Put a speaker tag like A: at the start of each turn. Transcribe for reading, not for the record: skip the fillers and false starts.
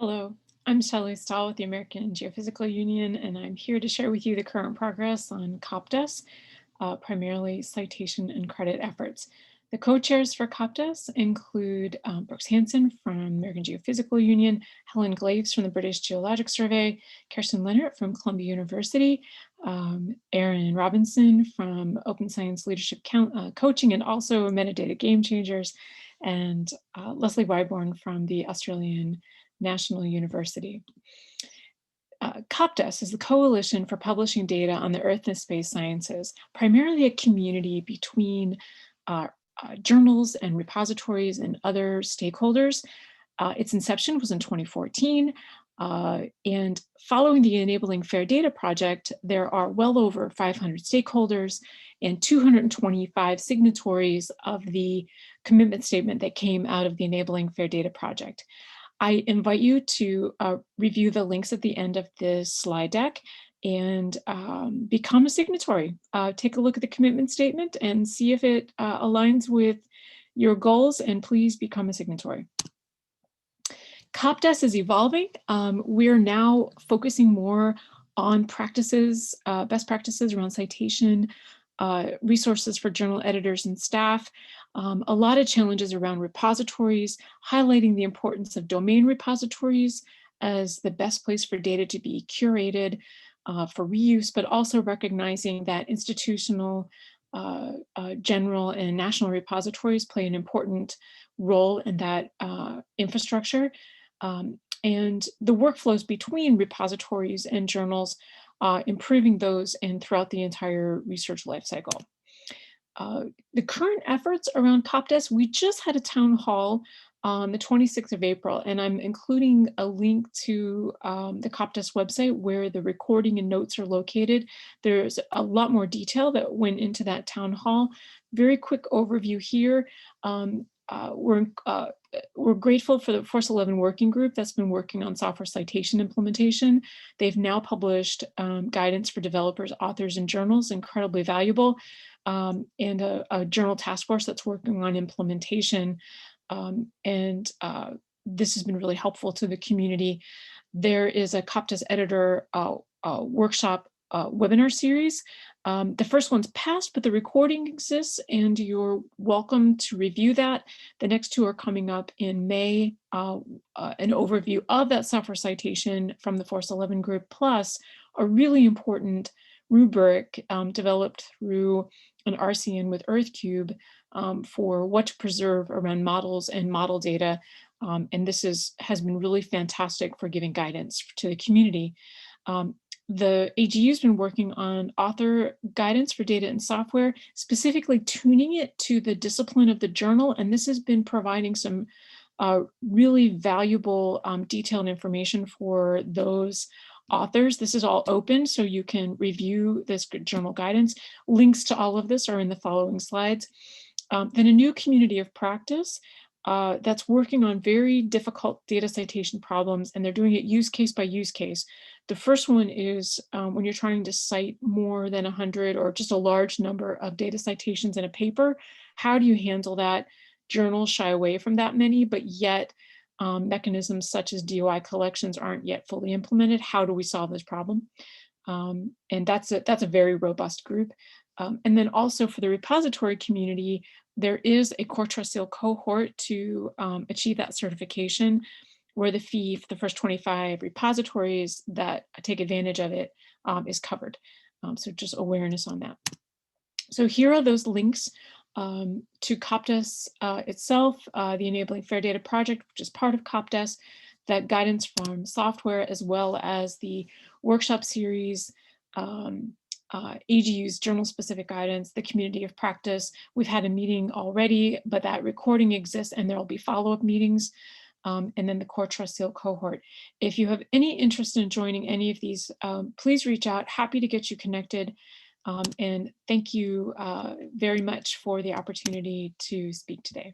A: Hello, I'm Shelley Stahl with the American Geophysical Union, and I'm here to share with you the current progress on COPDESS, primarily citation and credit efforts. The co-chairs for COPDESS include Brooks Hanson from the American Geophysical Union, Helen Glaves from the British Geological Survey, Kerstin Lehnert from Columbia University, Erin Robinson from Open Science Leadership Coaching and also Metadata Game Changers, and Lesley Wyborn from the Australian National University. COPDESS is the Coalition for Publishing Data on the Earth and Space Sciences, primarily a community between journals and repositories and other stakeholders. Its inception was in 2014, and following the Enabling Fair Data project, there are well over 500 stakeholders and 225 signatories of the commitment statement that came out of the Enabling Fair Data project. I invite you to review the links at the end of this slide deck and become a signatory. Take a look at the commitment statement and see if it aligns with your goals, and please become a signatory. COPDESS is evolving. We're now focusing more on practices, best practices around citation, resources for journal editors and staff, a lot of challenges around repositories, highlighting the importance of domain repositories as the best place for data to be curated for reuse, but also recognizing that institutional, general, and national repositories play an important role in that infrastructure. And the workflows between repositories and journals, improving those and throughout the entire research lifecycle. The current efforts around COPDESS, we just had a town hall on the 26th of April, and I'm including a link to the COPDESS website where the recording and notes are located. There's a lot more detail that went into that town hall. Very quick overview here. We're grateful for the Force 11 working group that's been working on software citation implementation. They've now published guidance for developers, authors, and journals, incredibly valuable, and a journal task force that's working on implementation. This has been really helpful to the community. There is a COPDESS editor workshop webinar series. The first one's passed, but the recording exists and you're welcome to review that. The next two are coming up in May, an overview of that software citation from the Force 11 group, plus a really important rubric developed through an RCN with EarthCube for what to preserve around models and model data. And this has been really fantastic for giving guidance to the community. The EGU has been working on author guidance for data and software, specifically tuning it to the discipline of the journal. And this has been providing some really valuable detailed information for those authors. This is all open, so you can review this journal guidance. Links to all of this are in the following slides. Then a new community of practice that's working on very difficult data citation problems, and they're doing it use case by use case. The first one is when you're trying to cite more than 100 or just a large number of data citations in a paper, how do you handle that? Journals shy away from that many, but yet mechanisms such as DOI collections aren't yet fully implemented. How do we solve this problem? And that's a very robust group. And then also for the repository community, there is a core trust seal cohort to achieve that certification, where the fee for the first 25 repositories that take advantage of it is covered. So just awareness on that. So here are those links to COPDESS itself, the Enabling Fair Data project, which is part of COPDESS, that guidance from software, as well as the workshop series, EGU's journal-specific guidance, the community of practice. We've had a meeting already, but that recording exists and there will be follow-up meetings. And then the core trust seal cohort. If you have any interest in joining any of these, please reach out. Happy to get you connected. And thank you very much for the opportunity to speak today.